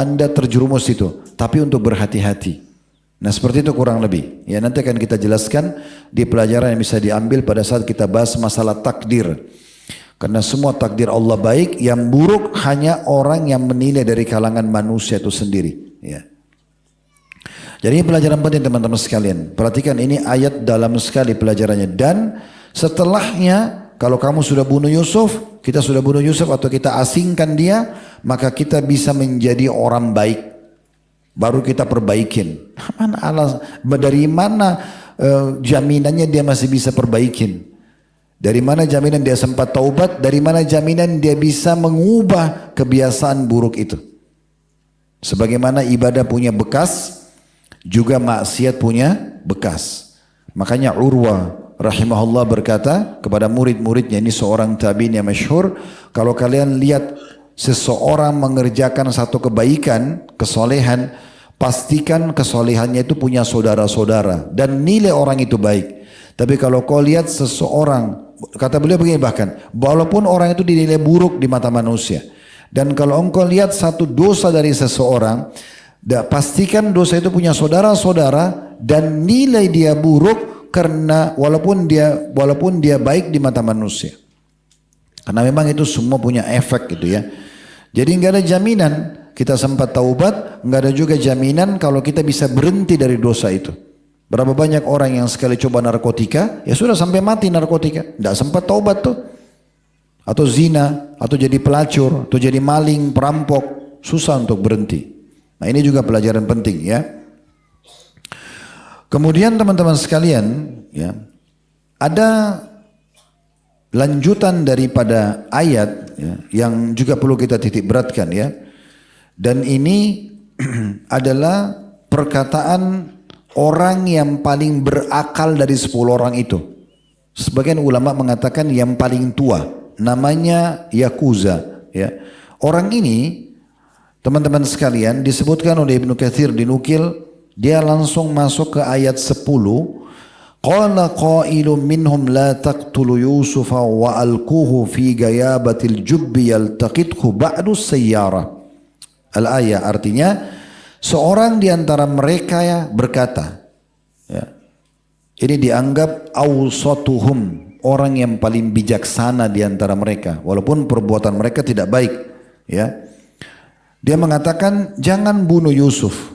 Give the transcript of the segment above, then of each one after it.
Anda terjerumus itu, tapi untuk berhati-hati. Nah seperti itu kurang lebih. Ya nanti akan kita jelaskan di pelajaran yang bisa diambil pada saat kita bahas masalah takdir. Karena semua takdir Allah baik, yang buruk hanya orang yang menilai dari kalangan manusia itu sendiri. Ya. Jadi ini pelajaran penting teman-teman sekalian. Perhatikan ini ayat dalam sekali pelajarannya. Dan setelahnya kalau kamu sudah bunuh Yusuf, kita sudah bunuh Yusuf atau kita asingkan dia, maka kita bisa menjadi orang baik. Baru kita perbaikin. Dari mana jaminannya dia masih bisa perbaikin? Dari mana jaminan dia sempat taubat? Dari mana jaminan dia bisa mengubah kebiasaan buruk itu? Sebagaimana ibadah punya bekas, juga maksiat punya bekas. Makanya Urwah rahimahullah berkata kepada murid-muridnya, ini seorang tabi'in yang masyhur, kalau kalian lihat seseorang mengerjakan satu kebaikan, kesolehan, pastikan kesolehannya itu punya saudara-saudara dan nilai orang itu baik. Tapi kalau kau lihat seseorang, kata beliau begini bahkan, walaupun orang itu dinilai buruk di mata manusia, dan kalau engkau lihat satu dosa dari seseorang, pastikan dosa itu punya saudara-saudara dan nilai dia buruk karena walaupun dia baik di mata manusia. Karena memang itu semua punya efek gitu ya. Jadi nggak ada jaminan kita sempat taubat, nggak ada juga jaminan kalau kita bisa berhenti dari dosa itu. Berapa banyak orang yang sekali coba narkotika, ya sudah sampai mati narkotika, nggak sempat taubat tuh. Atau zina, atau jadi pelacur, atau jadi maling, perampok, susah untuk berhenti. Nah ini juga pelajaran penting ya. Kemudian teman-teman sekalian, ya, ada lanjutan daripada ayat ya, yang juga perlu kita titik beratkan ya. Dan ini adalah perkataan orang yang paling berakal dari 10 orang itu. Sebagian ulama mengatakan yang paling tua, namanya Yakuza. Ya. Orang ini, teman-teman sekalian, disebutkan oleh Ibnu Katsir, dinukil, dia langsung masuk ke ayat 10. Qala qailun minhum la taqtulu Yusufa wa alquhu fi gayabatil jubbi yaltaqithu ba'du sayyarah. Al-ayah artinya seorang di antara mereka ya berkata, ya, ini dianggap awsatuhum, orang yang paling bijaksana di antara mereka, walaupun perbuatan mereka tidak baik. Ya, dia mengatakan jangan bunuh Yusuf,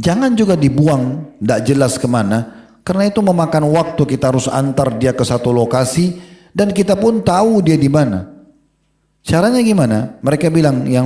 jangan juga dibuang, tidak jelas kemana, karena itu memakan waktu, kita harus antar dia ke satu lokasi dan kita pun tahu dia di mana. Caranya gimana? Mereka bilang yang